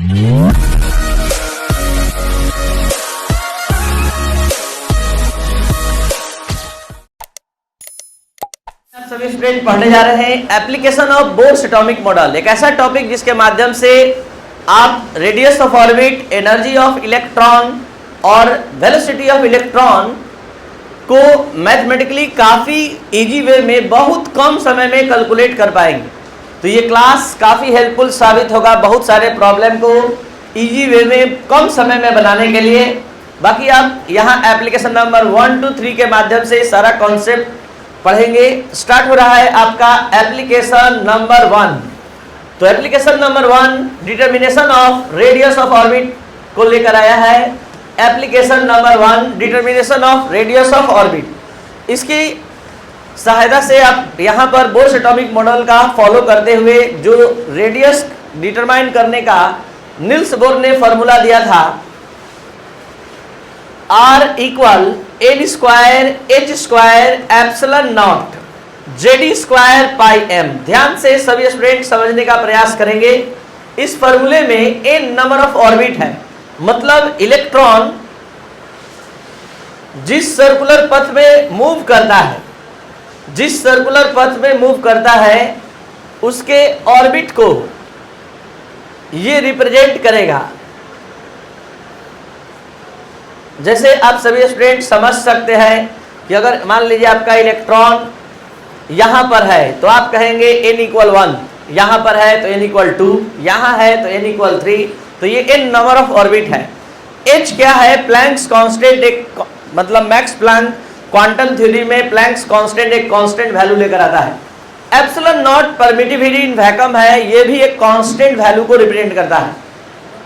सभी स्टूडेंट पढ़ने जा रहे हैं application of Bohr's atomic model, एक ऐसा टॉपिक जिसके माध्यम से आप radius of orbit, energy of electron और वेलोसिटी ऑफ इलेक्ट्रॉन को मैथमेटिकली काफ़ी इजी वे में बहुत कम समय में कैलकुलेट कर पाएंगे। तो ये क्लास काफ़ी हेल्पफुल साबित होगा बहुत सारे प्रॉब्लम को इजी वे में कम समय में बनाने के लिए। बाकी आप यहाँ एप्लीकेशन नंबर 1 to 3 के माध्यम से सारा कॉन्सेप्ट पढ़ेंगे। स्टार्ट हो रहा है आपका एप्लीकेशन नंबर 1। तो application number 1 determination of radius of orbit को लेकर आया है। Application number 1 determination of radius of orbit, इसकी सहायता से आप यहाँ पर बोर्स एटॉमिक मॉडल का फॉलो करते हुए जो रेडियस डिटरमाइन करने का नील्स बोर ने फॉर्मूला दिया था, R equal L square H square epsilon not JD square pi m। ध्यान से सभी स्टूडेंट समझने का प्रयास करेंगे। इस फॉर्मूले में n नंबर ऑफ ऑर्बिट है, मतलब इलेक्ट्रॉन जिस सर्कुलर पथ में मूव करता है, जिस सर्कुलर पथ में मूव करता है उसके ऑर्बिट को ये रिप्रेजेंट करेगा। जैसे आप सभी स्टूडेंट समझ सकते हैं कि अगर मान लीजिए आपका इलेक्ट्रॉन यहाँ पर है तो आप कहेंगे n इक्वल 1, यहाँ पर है तो n इक्वल 2, यहाँ है तो n इक्वल 3, तो ये n नंबर ऑफ ऑर्बिट है। h क्या है? प्लैंक्स कांस्टेंट, एक मतलब मैक्स प्लैंक क्वांटम थ्योरी में प्लैंक्स कांस्टेंट एक कांस्टेंट वैल्यू लेकर आता है। Epsilon not permittivity in vacuum है, ये भी एक कांस्टेंट वैल्यू को रिप्रेजेंट करता है।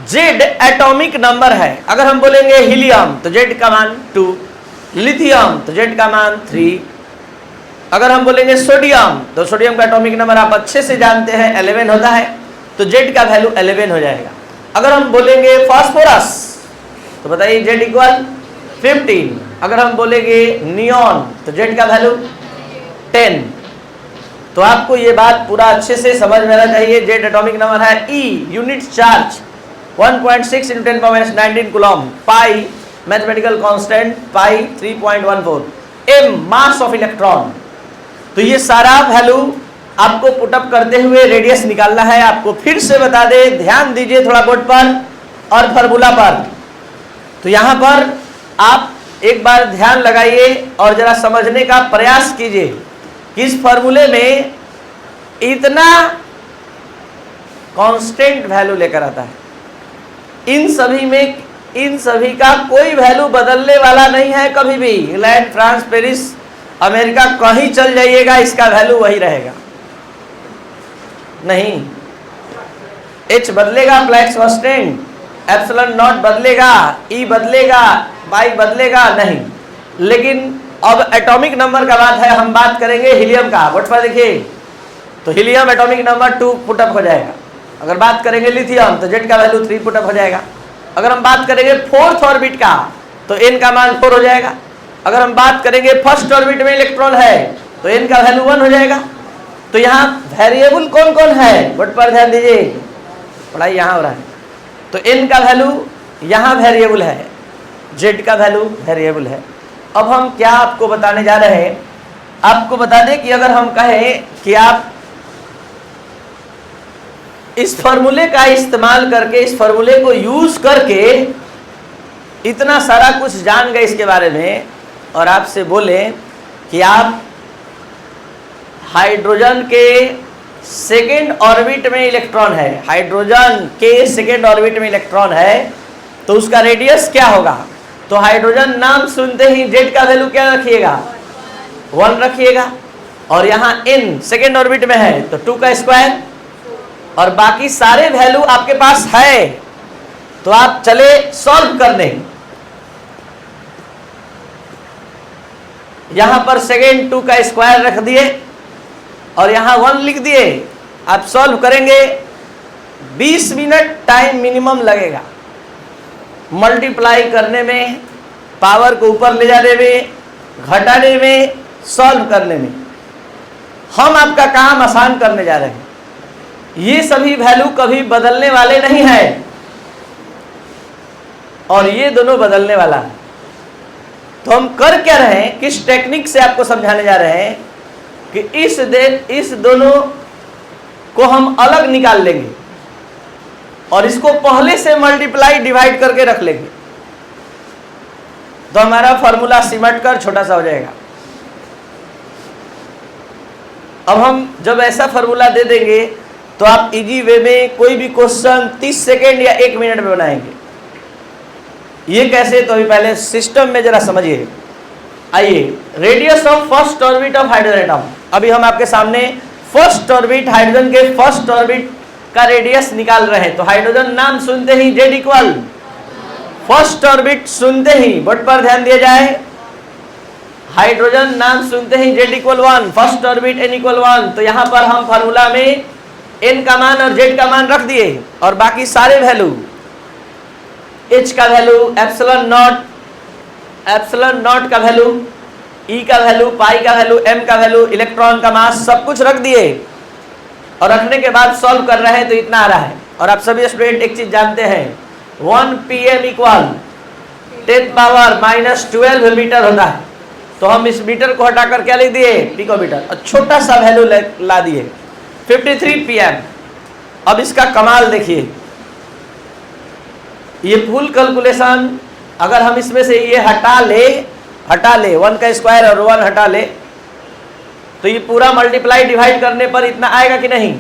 Z एटॉमिक नंबर है। अगर हम बोलेंगे हीलियम तो Z का मान 2, लिथियम तो Z का मान 3। अगर हम बोलेंगे सोडियम तो सोडियम का एटॉमिक नंबर आप अच्छे से जानते हैं 11 होता है, तो Z का वैल्यू 11 हो जाएगा। अगर हम बोलेंगे फास्फोरस तो बताइए Z इक्वल 15। अगर हम बोलेंगे नियॉन तो Z का वैल्यू 10। तो आपको ये बात पूरा अच्छे से समझ में आना चाहिए। Z एटॉमिक नंबर है, E unit charge 1.6 × 10⁻19 coulomb, pi mathematical constant pi 3.14, m mass of electron. तो ये सारा वैल्यू आपको पुटअप करते हुए रेडियस निकालना है। आपको फिर से बता दे, ध्यान दीजिए थोड़ा बोर्ड पर और फार्मूला पर। तो यहाँ पर आप एक बार ध्यान लगाइए और जरा समझने का प्रयास कीजिए कि इस फार्मूले में इतना कांस्टेंट वैल्यू लेकर आता है। इन सभी का कोई वैल्यू बदलने वाला नहीं है कभी भी। इंग्लैंड, फ्रांस, पेरिस, अमेरिका कहीं चल जाइएगा इसका वैल्यू वही रहेगा। नहीं, H बदलेगा, प्लैंक्स कांस्टेंट, एप्सिलॉन नॉट बदलेगा, E बदलेगा, पाई बदलेगा नहीं। लेकिन अब एटॉमिक नंबर का बात है, हम बात करेंगे हीलियम का। बोर्ड पर देखिए, तो हीलियम एटॉमिक नंबर 2 पुटअप हो जाएगा। अगर बात करेंगे लिथियम तो Z का वैल्यू 3 पुटअप हो जाएगा। अगर हम बात करेंगे फोर्थ ऑर्बिट का तो n का मान 4 हो जाएगा। अगर हम बात करेंगे फर्स्ट ऑर्बिट में इलेक्ट्रॉन है तो n का वैल्यू 1 हो जाएगा। तो यहाँ वेरिएबल कौन कौन है, बोर्ड पर ध्यान दीजिए, पढ़ाई यहाँ हो रहा है। तो n का वैल्यू यहाँ वेरिएबल है, Z का वैल्यू वेरिएबल है। अब हम क्या आपको बताने जा रहे हैं, आपको बता दें कि अगर हम कहें कि आप इस फॉर्मूले का इस्तेमाल करके, इस फॉर्मूले को यूज करके इतना सारा कुछ जान गए इसके बारे में, और आपसे बोले कि आप हाइड्रोजन के सेकेंड ऑर्बिट में इलेक्ट्रॉन है, हाइड्रोजन के सेकेंड ऑर्बिट में इलेक्ट्रॉन है, तो उसका रेडियस क्या होगा? तो हाइड्रोजन नाम सुनते ही Z का वैल्यू क्या रखिएगा? 1 रखिएगा। और यहाँ n सेकेंड ऑर्बिट में है तो 2 का स्क्वायर, और बाकी सारे वैल्यू आपके पास है। तो आप चले सॉल्व करने। यहां पर सेकेंड 2 का स्क्वायर रख दिए और यहां 1 लिख दिए। आप सॉल्व करेंगे, 20 मिनट टाइम मिनिमम लगेगा मल्टीप्लाई करने में, पावर को ऊपर ले जाने में, घटाने में, सॉल्व करने में। हम आपका काम आसान करने जा रहे हैं। ये सभी वैल्यू कभी बदलने वाले नहीं है। और ये दोनों बदलने वाला है। तो हम कर क्या रहे हैं, किस टेक्निक से आपको समझाने जा रहे हैं कि इस दोनों को हम अलग निकाल लेंगे और इसको पहले से मल्टीप्लाई डिवाइड करके रख लेंगे, तो हमारा फॉर्मूला सिमट कर छोटा सा हो जाएगा। अब हम जब ऐसा फॉर्मूला दे देंगे तो आप इजी वे में कोई भी क्वेश्चन 30 सेकेंड या 1 मिनट में बनाएंगे। ये कैसे, तो अभी पहले सिस्टम में जरा समझिए। आइए, radius of first orbit of hydrogen atom. अभी हम आपके सामने फर्स्ट ऑर्बिट, हाइड्रोजन के फर्स्ट ऑर्बिट का रेडियस निकाल रहे हैं। तो हाइड्रोजन नाम सुनते ही जेड इक्वल, फर्स्ट ऑर्बिट सुनते ही बोर्ड पर ध्यान दिया जाए, हाइड्रोजन नाम सुनते ही Z equal 1, first orbit n equal 1। तो यहां पर हम फार्मूला में n का मान और z का मान रख दिए और बाकी सारे वैल्यू, h का वैल्यू, एप्सिलॉन नॉट का वैल्यू, e का वैल्यू, पाई का वैल्यू, m का वैल्यू, इलेक्ट्रॉन का मास, सब कुछ रख दिए और रखने के बाद सॉल्व कर रहे हैं तो इतना आ रहा है। और आप सभी स्टूडेंट एक चीज जानते हैं, 1 pm इक्वल 10 पावर -12 मीटर होता है। तो हम इस मीटर को हटाकर क्या लिख दिए, पिकोमीटर, और छोटा सा वैल्यू ला दिए 53 pm। अब इसका कमाल देखिए, ये फुल कैलकुलेशन अगर हम इसमें से ये हटा ले 1 का स्क्वायर और 1 हटा ले, तो ये पूरा मल्टीप्लाई डिवाइड करने पर इतना आएगा कि नहीं।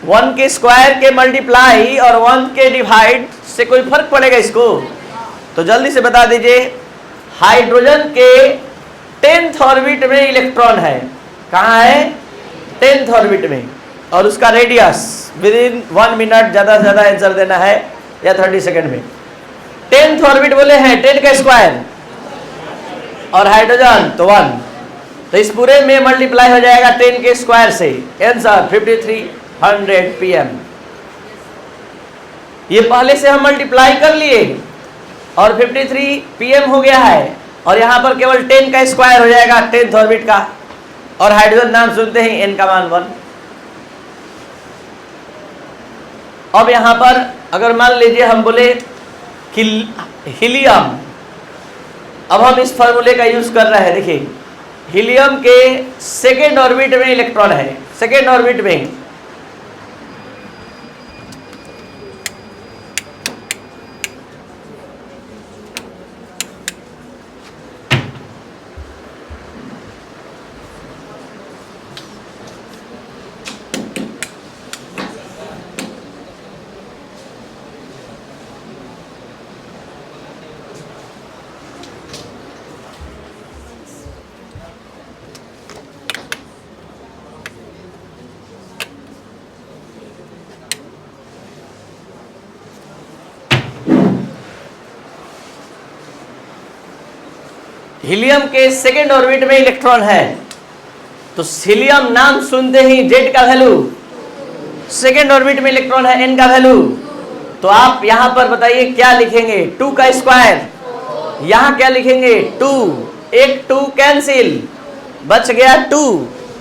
1 के स्क्वायर के मल्टीप्लाई और 1 के डिवाइड से कोई फर्क पड़ेगा इसको? तो जल्दी से बता दीजिए, हाइड्रोजन के 10th ऑर्बिट में इलेक्ट्रॉन है। कहाँ है? 10th ऑर्बिट में, और उसका रेडियस विद इन 1 मिनट ज़्यादा से ज़्यादा आंसर देना है या 30 सेकेंड में। 10th ऑर्बिट बोले हैं 10 का स्क्वायर और हाइड्रोजन तो 1, तो इस पूरे में मल्टीप्लाई हो जाएगा 10 के स्क्वायर से। Answer 5300 pm। ये पहले से हम मल्टीप्लाई कर लिए और 53 pm हो गया है, और यहाँ पर केवल 10 का स्क्वायर हो जाएगा 10th ऑर्बिट का, और हाइड्रोजन नाम सुनते ही n का मान 1। अब यहाँ पर अगर मान लीजिए हम बोले कि हीलियम, अब हम इस फॉर्मूले का यूज कर रहे हैं। देखिए, हीलियम के सेकेंड ऑर्बिट में इलेक्ट्रॉन है, सेकेंड ऑर्बिट में, हीलियम के सेकेंड ऑर्बिट में इलेक्ट्रॉन है। तो हीलियम नाम सुनते ही जेड का वैल्यू, सेकेंड ऑर्बिट में इलेक्ट्रॉन है, एन का वैल्यू, तो आप यहां पर बताइए क्या लिखेंगे? 2 का स्क्वायर, यहां क्या लिखेंगे? 2, एक 2 कैंसिल, बच गया 2,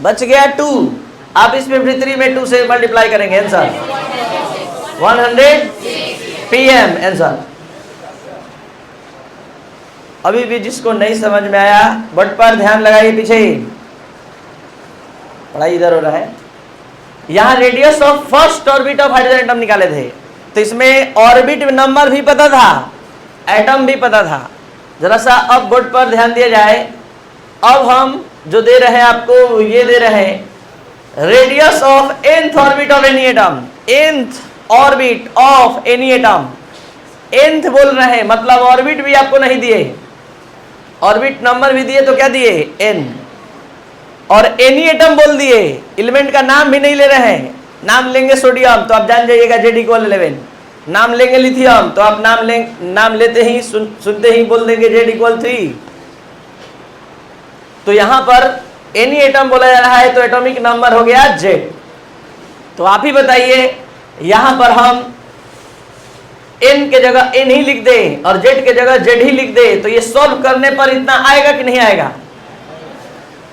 बच गया 2। आप इस 53 में 2 से मल्टीप्लाई करेंगे, आंसर 100 pm आंसर। अभी भी जिसको नहीं समझ में आया बट पर ध्यान लगाइए, पीछे पढ़ाई इधर हो रहा है। यहाँ radius of first orbit of hydrogen atom निकाले थे, तो इसमें ऑर्बिट नंबर भी पता था, एटम भी पता था। जरा सा अब बोर्ड पर ध्यान दिया जाए। अब हम जो दे रहे हैं आपको, ये दे रहे हैं radius of nth orbit of any atom, nth orbit of any atom. nth बोल रहे हैं, मतलब ऑर्बिट भी आपको नहीं दिए, ऑर्बिट नंबर भी दिए, तो क्या दिए? n, और एनी एटम बोल दिए, एलिमेंट का नाम भी नहीं ले रहे हैं। नाम लेंगे सोडियम तो आप जान जाइएगा जेड इक्वल 11, नाम लेंगे लिथियम तो आप नाम लेते ही सुनते ही बोल देंगे जेड इक्वल 3। तो यहां पर एनी एटम बोला जा रहा है तो एटॉमिक नंबर हो गया जेड। तो आप ही बताइए, यहां पर हम n के जगह n ही लिख दे और z के जगह z ही लिख दे, तो ये सॉल्व करने पर इतना आएगा कि नहीं आएगा?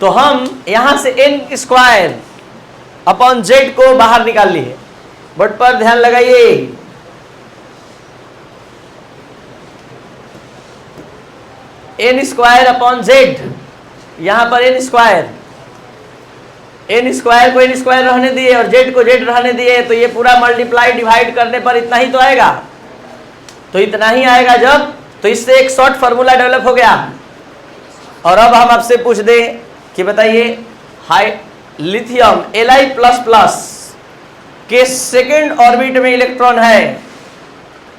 तो हम यहां से n स्क्वायर अपॉन z को बाहर निकाल लिए। बोर्ड पर ध्यान लगाइए, एन स्क्वायर अपॉन जेड, यहां पर एन स्क्वायर को एन स्क्वायर रहने दिए और जेड को जेड रहने दिए, तो ये पूरा मल्टीप्लाई डिवाइड करने पर इतना ही तो आएगा। तो इतना ही आएगा जब, तो इससे एक शॉर्ट फार्मूला डेवलप हो गया। और अब हम आपसे पूछ दें कि बताइए हाई लिथियम Li++ के सेकेंड ऑर्बिट में इलेक्ट्रॉन है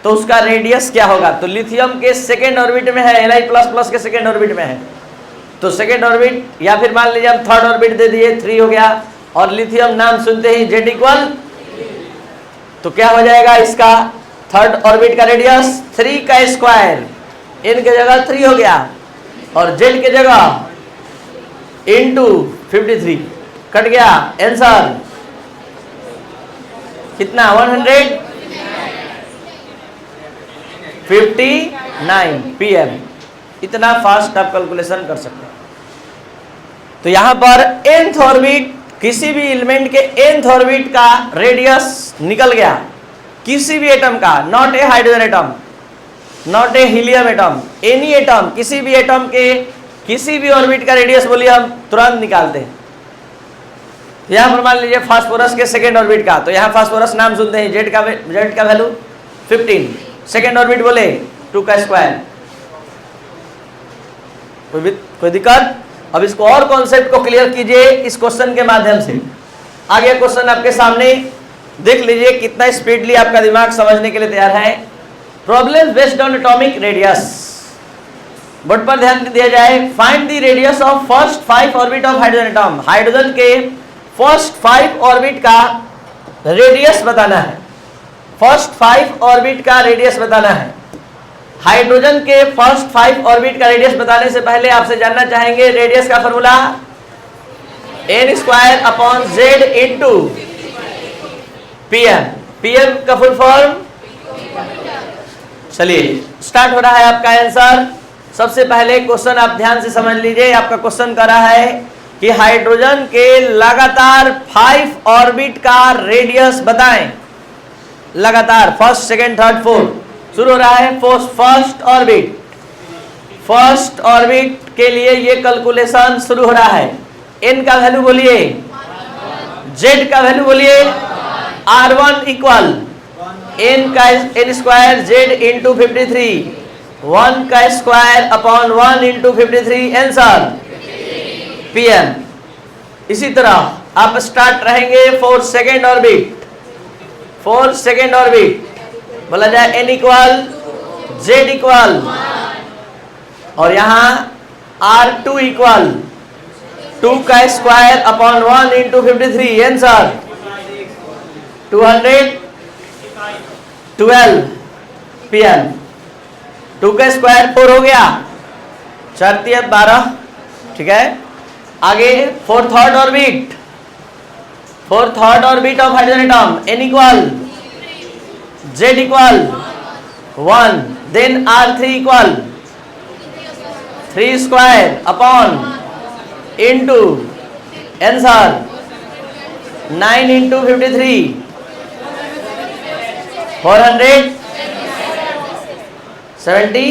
तो उसका रेडियस क्या होगा। तो लिथियम के सेकेंड ऑर्बिट में है, Li++ के सेकेंड ऑर्बिट में है, तो सेकेंड ऑर्बिट, या फिर मान लीजिए हम थर्ड ऑर्बिट दे दिए, 3 हो गया, और लिथियम नाम सुनते ही Z इक्वल, तो क्या हो जाएगा इसका थर्ड ऑर्बिट का रेडियस 3 का स्क्वायर, n के जगह 3 हो गया और Z के जगह इंटू 53 कट गया, आंसर कितना 159 pm। इतना फास्ट आप कैलकुलेशन कर सकते हैं। तो यहां पर nth ऑर्बिट, किसी भी एलिमेंट के nth ऑर्बिट का रेडियस निकल गया, किसी भी एटम का, not a hydrogen atom, not a helium atom, any atom, किसी भी एटम के किसी भी ऑर्बिट का रेडियस बोलिए हम तुरंत निकालते हैं। यहां पर मान लीजिए फास्फोरस के सेकेंड ऑर्बिट का, तो यहां फास्फोरस नाम सुनते हैं, जेड का वैल्यू 15, सेकेंड ऑर्बिट बोले 2 का स्क्वायर, कोई दिक्कत। अब इसको और कॉन्सेप्ट को क्लियर कीजिए इस क्वेश्चन के माध्यम से। आगे क्वेश्चन आपके सामने देख लीजिए, कितना स्पीडली आपका दिमाग समझने के लिए तैयार है। Problem based on atomic radius, board पर ध्यान दिया जाए। Find the radius of first 5 orbit of hydrogen atom. Hydrogen के फर्स्ट 5 ऑर्बिट का रेडियस बताना है, फर्स्ट 5 ऑर्बिट का रेडियस बताना है। हाइड्रोजन के फर्स्ट 5 ऑर्बिट का रेडियस बताने से पहले आपसे जानना चाहेंगे रेडियस का formula n² z into pm। pm का फुल फॉर्म, चलिए स्टार्ट हो रहा है आपका आंसर। सबसे पहले क्वेश्चन आप ध्यान से समझ लीजिए। आपका क्वेश्चन कर रहा है कि हाइड्रोजन के लगातार 5 ऑर्बिट का रेडियस बताएं। लगातार फर्स्ट, सेकंड, थर्ड, फोर्थ शुरू हो रहा है। फर्स्ट ऑर्बिट, फर्स्ट ऑर्बिट के लिए ये कैलकुलेशन शुरू हो रहा है। n का वैल्यू बोलिए, z का वैल्यू बोलिए, r1 equal n square z into 53, 1 का square upon 1 into 53, answer pm। इसी तरह आप स्टार्ट रहेंगे for second orbit. For second orbit बोला जाए n इक्वल z इक्वल, और यहां r2 इक्वल 2 का square upon 1 into 53, answer 212 pm। 2 का स्क्वायर 4 हो गया, 4 × 12, ठीक है। आगे for third orbit, for third orbit of hydrogen atom n equal z equal 1, then r3 equal 3 square upon into, answer 9 into 53, 470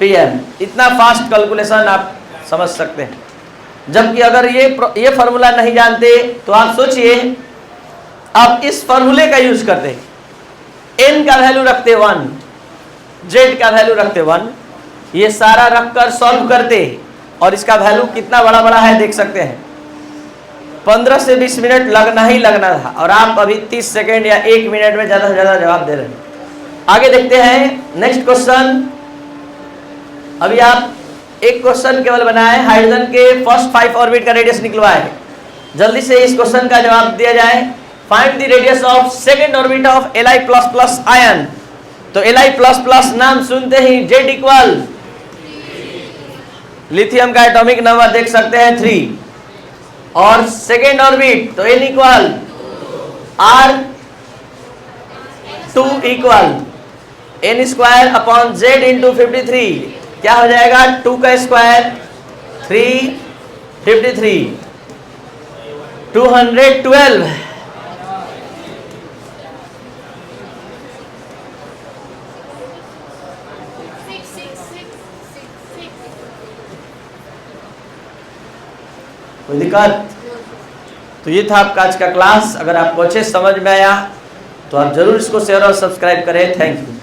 pm। इतना फास्ट कैलकुलेशन आप समझ सकते हैं। जबकि अगर ये फार्मूला नहीं जानते तो आप सोचिए, आप इस फार्मूले का यूज करते, n का वैल्यू रखते 1, z का वैल्यू रखते 1, ये सारा रखकर सॉल्व करते, और इसका वैल्यू कितना बड़ा बड़ा है देख सकते हैं। 15 से 20 मिनट लगना ही लगना था, और आप अभी 30 सेकेंड या 1 मिनट में ज़्यादा से ज़्यादा जवाब दे रहे हैं। आगे देखते हैं नेक्स्ट क्वेश्चन। अभी आप एक क्वेश्चन केवल बनाए, हाइड्रोजन के फर्स्ट 5 ऑर्बिट का रेडियस निकलवाए। जल्दी से इस क्वेश्चन का जवाब दिया जाए। Find the radius of second orbit of Li++ ion. तो Li++ नाम सुनते ही Z इक्वल, लिथियम का एटॉमिक नंबर देख सकते हैं 3, और सेकेंड ऑर्बिट तो n equal r2 equal n square upon z into 53, क्या हो जाएगा 2 का स्क्वायर 3, 53, 212 6 कोई दिक्कत? तो ये था आपका आज का क्लास। अगर आपको अच्छे समझ में आया तो आप जरूर इसको शेयर और सब्सक्राइब करें। Thank you.